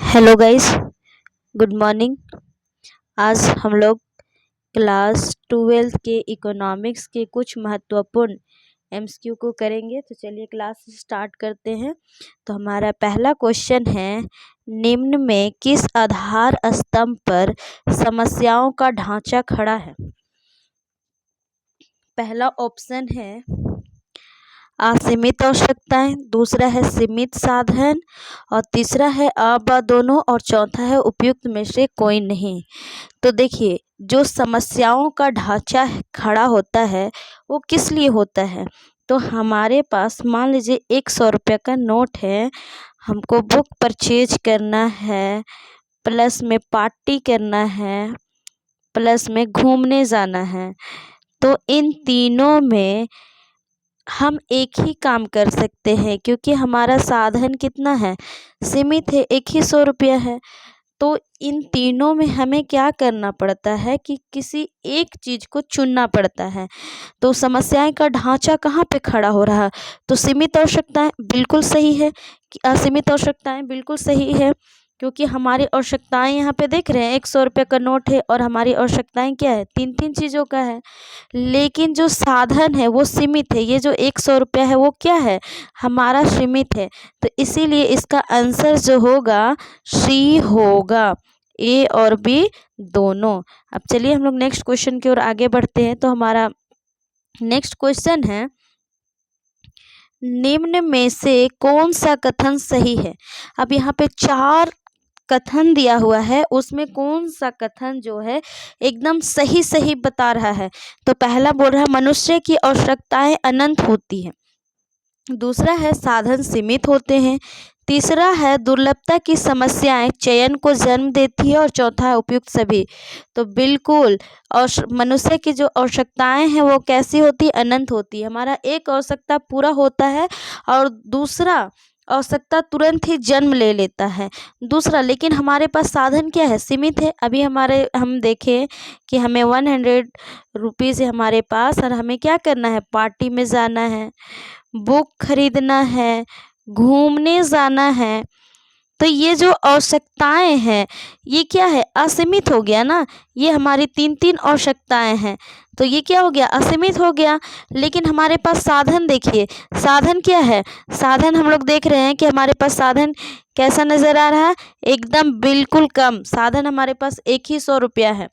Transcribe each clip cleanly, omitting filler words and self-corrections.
Hello guys, good morning. आज हम लोग क्लास 12 के इकोनॉमिक्स के कुछ महत्वपूर्ण एमसीक्यू को करेंगे। तो चलिए क्लास स्टार्ट करते हैं। तो हमारा पहला क्वेश्चन है, निम्न में किस आधार स्तंभ पर समस्याओं का ढांचा खड़ा है? पहला ऑप्शन है असीमित आवश्यकताएं, दूसरा है सीमित साधन और तीसरा है अ ब दोनों और चौथा है उपयुक्त में से कोई नहीं। तो देखिए, जो समस्याओं का ढांचा खड़ा होता है वो किस लिए होता है? तो हमारे पास मान लीजिए 100 रुपये का नोट है, हमको बुक परचेज करना है, प्लस में पार्टी करना है, प्लस में घूमने जाना है। तो इन तीनों में हम एक ही काम कर सकते हैं क्योंकि हमारा साधन कितना है, सीमित है, 100 है। तो इन तीनों में हमें क्या करना पड़ता है कि किसी एक चीज़ को चुनना पड़ता है। तो समस्याएं का ढांचा कहाँ पे खड़ा हो रहा है? तो सीमित आवश्यकताएं बिल्कुल सही है, कि असीमित आवश्यकताएं बिल्कुल सही है, क्योंकि हमारी आवश्यकताएं यहाँ पे देख रहे हैं 100 रुपये का नोट है और हमारी आवश्यकताएं क्या है, तीन तीन चीज़ों का है। लेकिन जो साधन है वो सीमित है, ये जो 100 रुपया है वो क्या है, हमारा सीमित है। तो इसीलिए इसका आंसर जो होगा सी होगा, ए और बी दोनों। अब चलिए हम लोग नेक्स्ट क्वेश्चन की ओर आगे बढ़ते हैं। तो हमारा नेक्स्ट क्वेश्चन है, निम्न में से कौन सा कथन सही है? अब यहाँ पे 4 कथन दिया हुआ है, उसमें कौन सा कथन जो है एकदम सही सही बता रहा है? तो पहला बोल रहा है मनुष्य की आवश्यकताएं अनंत होती हैं, दूसरा है साधन सीमित होते हैं, तीसरा है दुर्लभता की समस्याएं चयन को जन्म देती है और चौथा है उपयुक्त सभी। तो बिल्कुल, और मनुष्य की जो आवश्यकताएं हैं वो कैसी होती है, अनंत होती है। हमारा एक आवश्यकता पूरा होता है और दूसरा आवश्यकता तुरंत ही जन्म ले लेता है दूसरा, लेकिन हमारे पास साधन क्या है, सीमित है। अभी हम देखें कि हमें 100 रुपीज़ है हमारे पास और हमें क्या करना है, पार्टी में जाना है, बुक खरीदना है, घूमने जाना है। तो ये जो आवश्यकताएं हैं ये क्या है, असीमित हो गया ना। ये हमारी तीन तीन आवश्यकताएं हैं, तो ये क्या हो गया, असीमित हो गया। लेकिन हमारे पास साधन देखिए, साधन क्या है, साधन हम लोग देख रहे हैं कि हमारे पास साधन कैसा नज़र आ रहा है, एकदम बिल्कुल कम। साधन हमारे पास 100 है।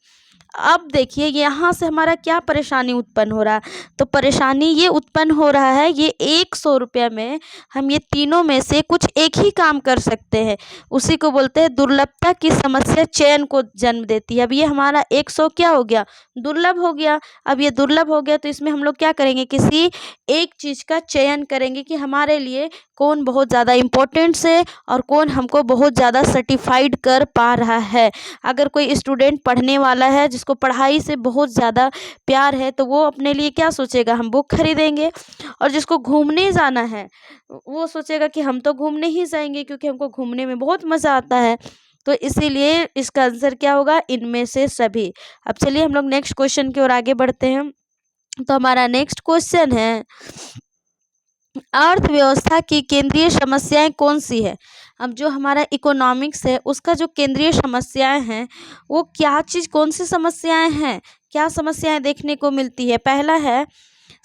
अब देखिए यहाँ से हमारा क्या परेशानी उत्पन्न हो रहा है, तो परेशानी ये उत्पन्न हो रहा है, ये 100 रुपये में हम ये तीनों में से कुछ एक ही काम कर सकते हैं, उसी को बोलते हैं दुर्लभता की समस्या चयन को जन्म देती है। अब ये हमारा 100 क्या हो गया, दुर्लभ हो गया। अब ये दुर्लभ हो गया तो इसमें हम लोग क्या करेंगे, किसी एक चीज़ का चयन करेंगे कि हमारे लिए कौन बहुत ज़्यादा इम्पोर्टेंट है और कौन हमको बहुत ज़्यादा सर्टिफाइड कर पा रहा है। अगर कोई स्टूडेंट पढ़ने वाला है जिसको पढ़ाई से बहुत ज़्यादा प्यार है तो वो अपने लिए क्या सोचेगा, हम बुक खरीदेंगे। और जिसको घूमने जाना है वो सोचेगा कि हम तो घूमने ही जाएंगे क्योंकि हमको घूमने में बहुत मज़ा आता है। तो इसीलिए इसका आंसर क्या होगा, इनमें से सभी। अब चलिए हम लोग नेक्स्ट क्वेश्चन की ओर आगे बढ़ते हैं। तो हमारा नेक्स्ट क्वेश्चन है, अर्थव्यवस्था की केंद्रीय समस्याएं कौन सी है? अब जो हमारा इकोनॉमिक्स है उसका जो केंद्रीय समस्याएं हैं वो क्या चीज़, कौन सी समस्याएं हैं, क्या समस्याएं देखने को मिलती है? पहला है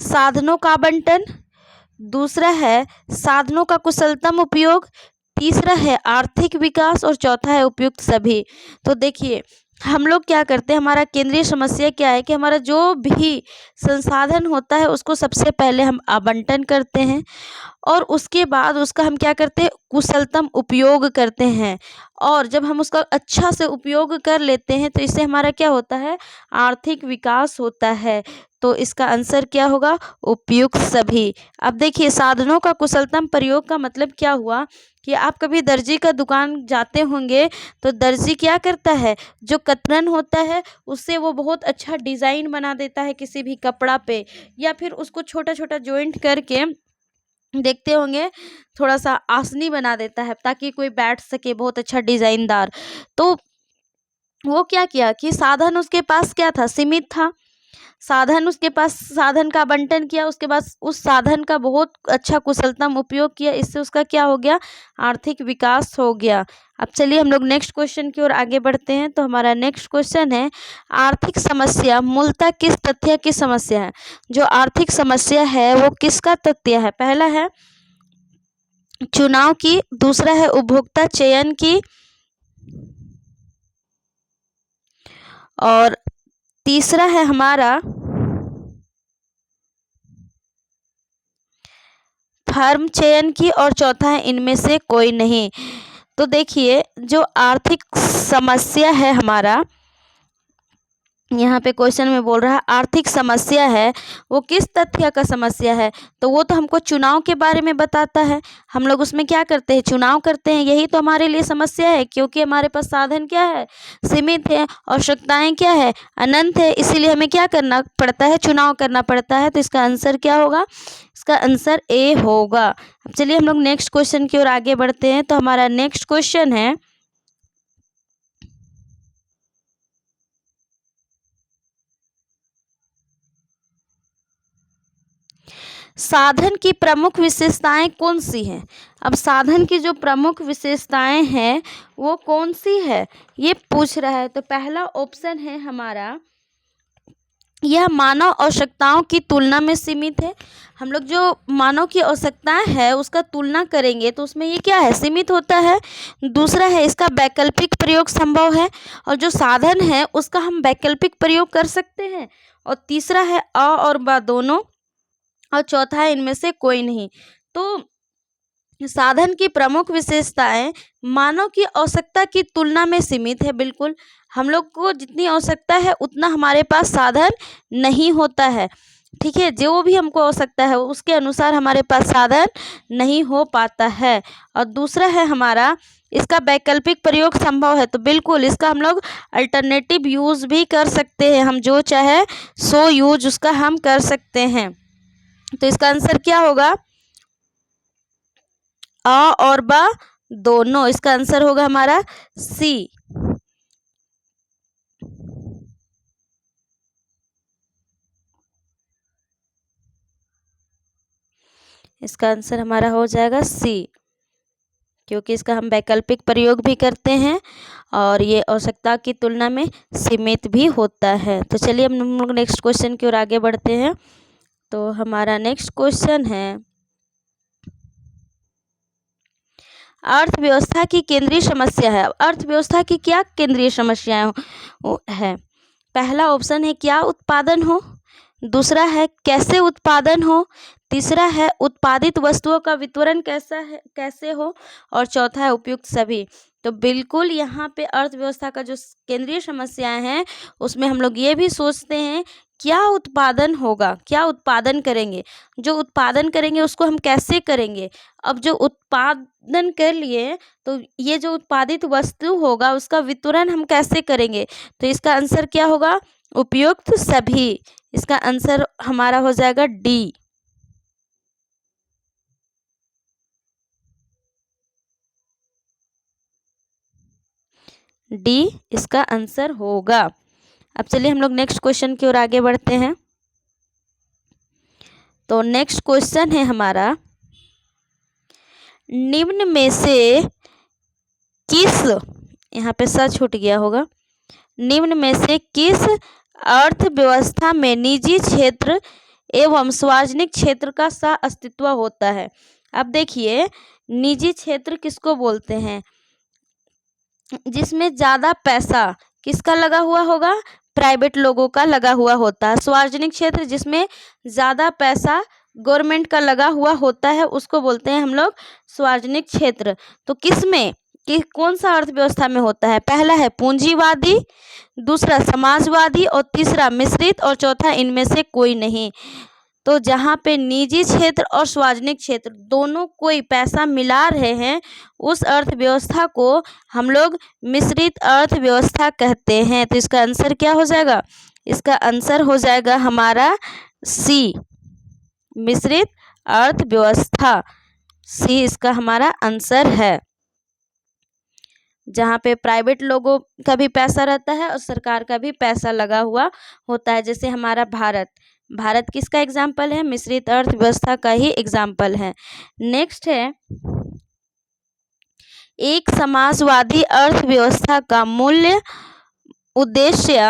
साधनों का आवंटन, दूसरा है साधनों का कुशलतम उपयोग, तीसरा है आर्थिक विकास और चौथा है उपयुक्त सभी। तो देखिए हम लोग क्या करते हैं, हमारा केंद्रीय समस्या क्या है कि हमारा जो भी संसाधन होता है उसको सबसे पहले हम आवंटन करते हैं और उसके बाद उसका हम क्या करते हैं, कुशलतम उपयोग करते हैं। और जब हम उसका अच्छा से उपयोग कर लेते हैं तो इससे हमारा क्या होता है, आर्थिक विकास होता है। तो इसका आंसर क्या होगा, उपयुक्त सभी। अब देखिए साधनों का कुशलतम प्रयोग का मतलब क्या हुआ कि आप कभी दर्जी का दुकान जाते होंगे तो दर्जी क्या करता है, जो कतरन होता है उससे वो बहुत अच्छा डिज़ाइन बना देता है किसी भी कपड़ा पे, या फिर उसको छोटा छोटा जॉइंट करके देखते होंगे थोड़ा सा आसनी बना देता है ताकि कोई बैठ सके, बहुत अच्छा डिजाइनदार। तो वो क्या किया कि साधन उसके पास क्या था, सीमित था। साधन, उसके पास साधन का आवंटन किया, उसके बाद उस साधन का बहुत अच्छा कुशलतम उपयोग किया, इससे उसका क्या हो गया, आर्थिक विकास हो गया। अब चलिए हम लोग नेक्स्ट क्वेश्चन की ओर आगे बढ़ते हैं। तो हमारा नेक्स्ट क्वेश्चन है, आर्थिक समस्या मूलतः किस तथ्य की समस्या है। जो आर्थिक समस्या है वो किसका तथ्य है। पहला है चुनाव की, दूसरा है उपभोक्ता चयन की, और तीसरा है हमारा फर्म चयन की, और चौथा है इनमें से कोई नहीं। तो देखिए जो आर्थिक समस्या है हमारा, यहाँ पे क्वेश्चन में बोल रहा है आर्थिक समस्या है वो किस तथ्य का समस्या है। तो वो तो हमको चुनाव के बारे में बताता है। हम लोग उसमें क्या करते हैं, चुनाव करते हैं, यही तो हमारे लिए समस्या है, क्योंकि हमारे पास साधन क्या है, सीमित है, आवश्यकताएं क्या है, अनंत है, इसीलिए हमें क्या करना पड़ता है, चुनाव करना पड़ता है। तो इसका आंसर क्या होगा, इसका आंसर ए होगा। अब चलिए हम लोग नेक्स्ट क्वेश्चन की ओर आगे बढ़ते हैं। तो हमारा नेक्स्ट क्वेश्चन है, साधन की प्रमुख विशेषताएं कौन सी हैं। अब साधन की जो प्रमुख विशेषताएं हैं वो कौन सी है, ये पूछ रहा है। तो पहला ऑप्शन है हमारा, यह मानव आवश्यकताओं की तुलना में सीमित है। हम लोग जो मानव की आवश्यकताएं है उसका तुलना करेंगे तो उसमें ये क्या है, सीमित होता है। दूसरा है इसका वैकल्पिक प्रयोग संभव है, और जो साधन है उसका हम वैकल्पिक प्रयोग कर सकते हैं। और तीसरा है अ और ब दोनों, और चौथा है इनमें से कोई नहीं। तो साधन की प्रमुख विशेषताएं मानव की आवश्यकता की तुलना में सीमित है। बिल्कुल हम लोग को जितनी आवश्यकता है उतना हमारे पास साधन नहीं होता है। ठीक है, जो भी हमको आवश्यकता है उसके अनुसार हमारे पास साधन नहीं हो पाता है। और दूसरा है हमारा, इसका वैकल्पिक प्रयोग संभव है। तो बिल्कुल इसका हम लोग अल्टरनेटिव यूज़ भी कर सकते हैं, हम जो चाहे सो यूज उसका हम कर सकते हैं। तो इसका आंसर क्या होगा, अ और ब दोनों। इसका आंसर होगा हमारा सी। इसका आंसर हमारा हो जाएगा सी, क्योंकि इसका हम वैकल्पिक प्रयोग भी करते हैं और ये आवश्यकता की तुलना में सीमित भी होता है। तो चलिए हम लोग नेक्स्ट क्वेश्चन की ओर आगे बढ़ते हैं। तो हमारा नेक्स्ट क्वेश्चन है, अर्थव्यवस्था की केंद्रीय समस्या है। अर्थव्यवस्था की क्या केंद्रीय समस्याएं है। पहला ऑप्शन है क्या उत्पादन हो, दूसरा है कैसे उत्पादन हो, तीसरा है उत्पादित वस्तुओं का वितरण कैसे हो, और चौथा है उपयुक्त सभी। तो बिल्कुल यहाँ पे अर्थव्यवस्था का जो केंद्रीय समस्याएं हैं उसमें हम लोग ये भी सोचते हैं क्या उत्पादन होगा, क्या उत्पादन करेंगे, जो उत्पादन करेंगे उसको हम कैसे करेंगे। अब जो उत्पादन कर लिए तो ये जो उत्पादित वस्तु होगा उसका वितरण हम कैसे करेंगे। तो इसका आंसर क्या होगा, उपयुक्त सभी। इसका आंसर हमारा हो जाएगा डी। डी इसका आंसर होगा। अब चलिए हम लोग नेक्स्ट क्वेश्चन की ओर आगे बढ़ते हैं। तो नेक्स्ट क्वेश्चन है हमारा, निम्न में से किस, यहाँ पे स छूट गया होगा, निम्न में से किस अर्थव्यवस्था में निजी क्षेत्र एवं सार्वजनिक क्षेत्र का सह अस्तित्व होता है। अब देखिए निजी क्षेत्र किसको बोलते हैं, जिसमें ज़्यादा पैसा किसका लगा हुआ होगा, प्राइवेट लोगों का लगा हुआ होता है। सार्वजनिक क्षेत्र जिसमें ज़्यादा पैसा गवर्नमेंट का लगा हुआ होता है उसको बोलते हैं हम लोग सार्वजनिक क्षेत्र। तो किस में कि कौन सा अर्थव्यवस्था में होता है, पहला है पूंजीवादी, दूसरा समाजवादी, और तीसरा मिश्रित, और चौथा इनमें से कोई नहीं। तो जहाँ पे निजी क्षेत्र और सार्वजनिक क्षेत्र दोनों कोई पैसा मिला रहे हैं उस अर्थव्यवस्था को हम लोग मिश्रित अर्थव्यवस्था कहते हैं। तो इसका आंसर क्या हो जाएगा, इसका आंसर हो जाएगा हमारा सी, मिश्रित अर्थव्यवस्था। सी इसका हमारा आंसर है। जहाँ पे प्राइवेट लोगों का भी पैसा रहता है और सरकार का भी पैसा लगा हुआ होता है। जैसे हमारा भारत किसका एग्जाम्पल है? मिश्रित अर्थव्यवस्था का ही एग्जाम्पल है। नेक्स्ट है, एक समाजवादी अर्थव्यवस्था का मूल्य उद्देश्य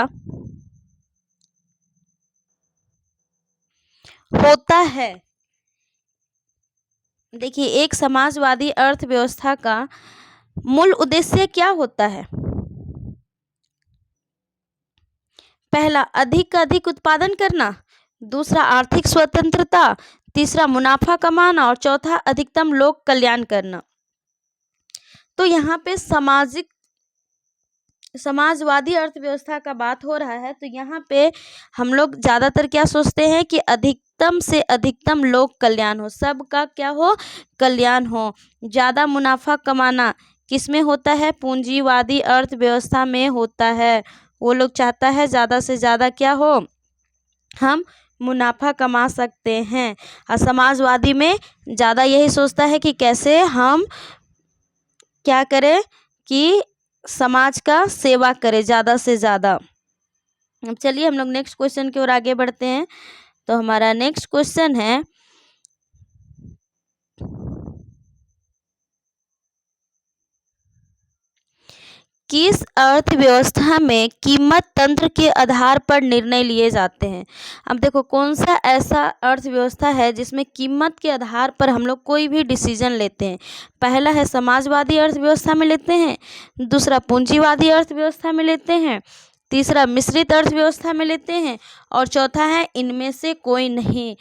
होता है। देखिए, एक समाजवादी अर्थव्यवस्था का मूल उद्देश्य क्या होता है? पहला, अधिक का अधिक उत्पादन करना, दूसरा आर्थिक स्वतंत्रता, तीसरा मुनाफा कमाना और चौथा अधिकतम लोक कल्याण करना। तो यहाँ पे समाजवादी अर्थव्यवस्था का बात हो रहा है, तो यहाँ पे हम लोग ज़्यादातर क्या सोचते हैं कि अधिकतम से अधिकतम लोक कल्याण हो, सबका क्या हो? कल्याण हो। ज़्यादा मुनाफा कमाना किस में होता है? पूंजीवादी अर्थव्यवस्था में होता है। वो लोग चाहता है ज़्यादा से ज़्यादा क्या हो? हम मुनाफा कमा सकते हैं। और समाजवादी में ज़्यादा यही सोचता है कि कैसे हम क्या करें कि समाज का सेवा करें ज़्यादा से ज़्यादा। अब चलिए हम लोग नेक्स्ट क्वेश्चन की ओर आगे बढ़ते हैं। तो हमारा नेक्स्ट क्वेश्चन है, किस अर्थव्यवस्था में कीमत तंत्र के आधार पर निर्णय लिए जाते हैं? अब देखो, कौन सा ऐसा अर्थव्यवस्था है जिसमें कीमत के आधार पर हम लोग कोई भी डिसीजन लेते हैं? पहला है समाजवादी अर्थव्यवस्था में लेते हैं, दूसरा पूंजीवादी अर्थव्यवस्था में लेते हैं, तीसरा मिश्रित अर्थव्यवस्था में लेते हैं और चौथा है इनमें से कोई नहीं।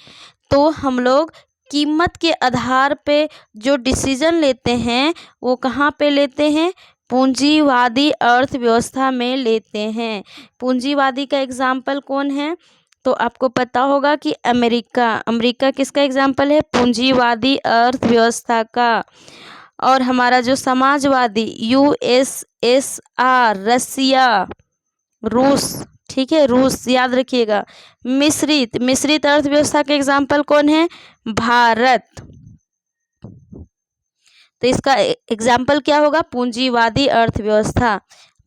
तो हम लोग कीमत के आधार पे जो डिसीजन लेते हैं वो कहाँ पे लेते हैं? पूंजीवादी अर्थव्यवस्था में लेते हैं। पूंजीवादी का एग्जाम्पल कौन है? तो आपको पता होगा कि अमेरिका किसका एग्जाम्पल है? पूंजीवादी अर्थव्यवस्था का। और हमारा जो समाजवादी USSR, रसिया, रूस, ठीक है, रूस याद रखिएगा। मिश्रित अर्थव्यवस्था के एग्जाम्पल कौन है? भारत। तो इसका एग्जाम्पल क्या होगा? पूंजीवादी अर्थव्यवस्था।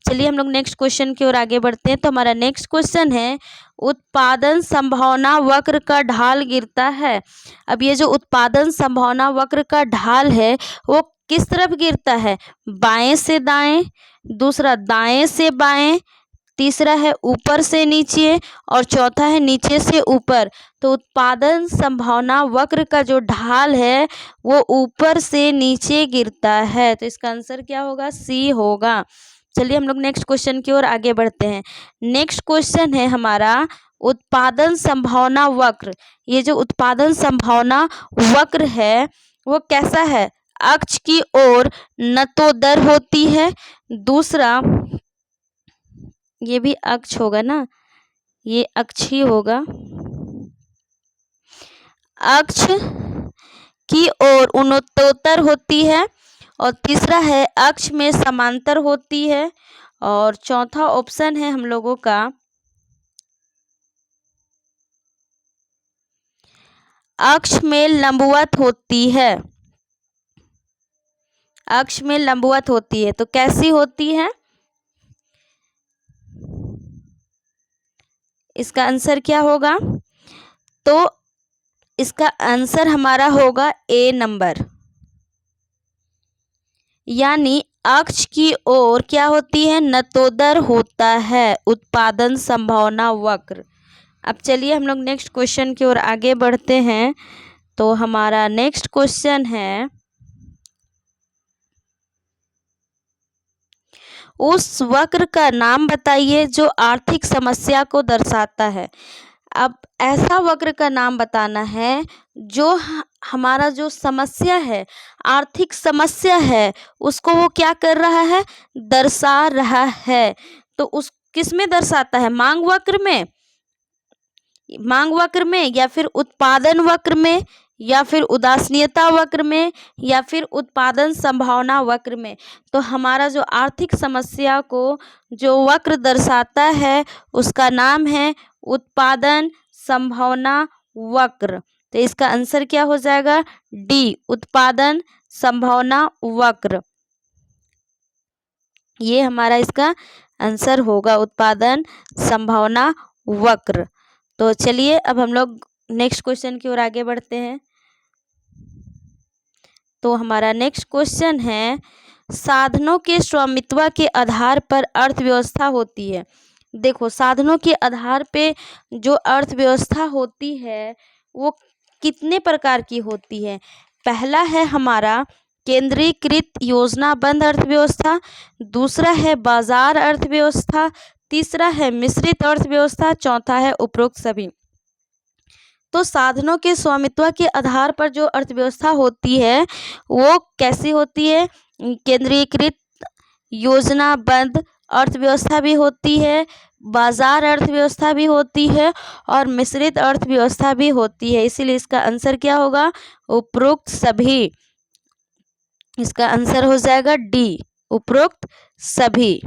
चलिए हम लोग नेक्स्ट क्वेश्चन की ओर आगे बढ़ते हैं। तो हमारा नेक्स्ट क्वेश्चन है, उत्पादन संभावना वक्र का ढाल गिरता है। अब ये जो उत्पादन संभावना वक्र का ढाल है वो किस तरफ गिरता है? बाएं से दाएं, दूसरा दाएं से बाएं, तीसरा है ऊपर से नीचे और चौथा है नीचे से ऊपर। तो उत्पादन संभावना वक्र का जो ढाल है वो ऊपर से नीचे गिरता है। तो इसका आंसर क्या होगा? सी होगा। चलिए हम लोग नेक्स्ट क्वेश्चन की ओर आगे बढ़ते हैं। नेक्स्ट क्वेश्चन है हमारा, उत्पादन संभावना वक्र। ये जो उत्पादन संभावना वक्र है वो कैसा है? अक्ष की ओर नतोदर होती है, दूसरा ये भी अक्ष होगा ना, ये अक्ष ही होगा, अक्ष की ओर उन्नतोत्तर होती है और तीसरा है अक्ष में समांतर होती है और चौथा ऑप्शन है हम लोगों का अक्ष में लंबवत होती है। अक्ष में लंबवत होती है तो कैसी होती है? इसका आंसर क्या होगा? तो इसका आंसर हमारा होगा ए नंबर, यानी अक्ष की ओर क्या होती है? नतोदर होता है उत्पादन संभावना वक्र। अब चलिए हम लोग नेक्स्ट क्वेश्चन की ओर आगे बढ़ते हैं। तो हमारा नेक्स्ट क्वेश्चन है, उस वक्र का नाम बताइए जो आर्थिक समस्या को दर्शाता है। अब ऐसा वक्र का नाम बताना है जो हमारा जो समस्या है, आर्थिक समस्या है, उसको वो क्या कर रहा है? दर्शा रहा है। तो उस किस में दर्शाता है? मांग वक्र में या फिर उत्पादन वक्र में या फिर उदासीनता वक्र में या फिर उत्पादन संभावना वक्र में। तो हमारा जो आर्थिक समस्या को जो वक्र दर्शाता है उसका नाम है उत्पादन संभावना वक्र। तो इसका आंसर क्या हो जाएगा? डी, उत्पादन संभावना वक्र। ये हमारा इसका आंसर होगा, उत्पादन संभावना वक्र। तो चलिए अब हम लोग नेक्स्ट क्वेश्चन की ओर आगे बढ़ते हैं। तो हमारा नेक्स्ट क्वेश्चन है, साधनों के स्वामित्व के आधार पर अर्थव्यवस्था होती है। देखो, साधनों के आधार पे जो अर्थव्यवस्था होती है वो कितने प्रकार की होती है। पहला है हमारा केंद्रीकृत योजनाबद्ध अर्थव्यवस्था, दूसरा है बाजार अर्थव्यवस्था, तीसरा है मिश्रित अर्थव्यवस्था, चौथा है उपरोक्त सभी। तो साधनों के स्वामित्व के आधार पर जो अर्थव्यवस्था होती है वो कैसी होती है, केंद्रीकृत योजनाबद्ध अर्थव्यवस्था भी होती है, बाजार अर्थव्यवस्था भी होती है और मिश्रित अर्थव्यवस्था भी होती है। इसीलिए इसका आंसर क्या होगा, उपरोक्त सभी। इसका आंसर हो जाएगा डी, उपरोक्त सभी।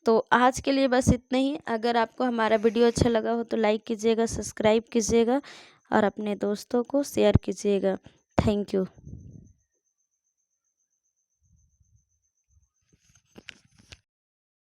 तो आज के लिए बस इतना ही। अगर आपको हमारा वीडियो अच्छा लगा हो तो लाइक कीजिएगा, सब्सक्राइब कीजिएगा और अपने दोस्तों को शेयर कीजिएगा। Thank you.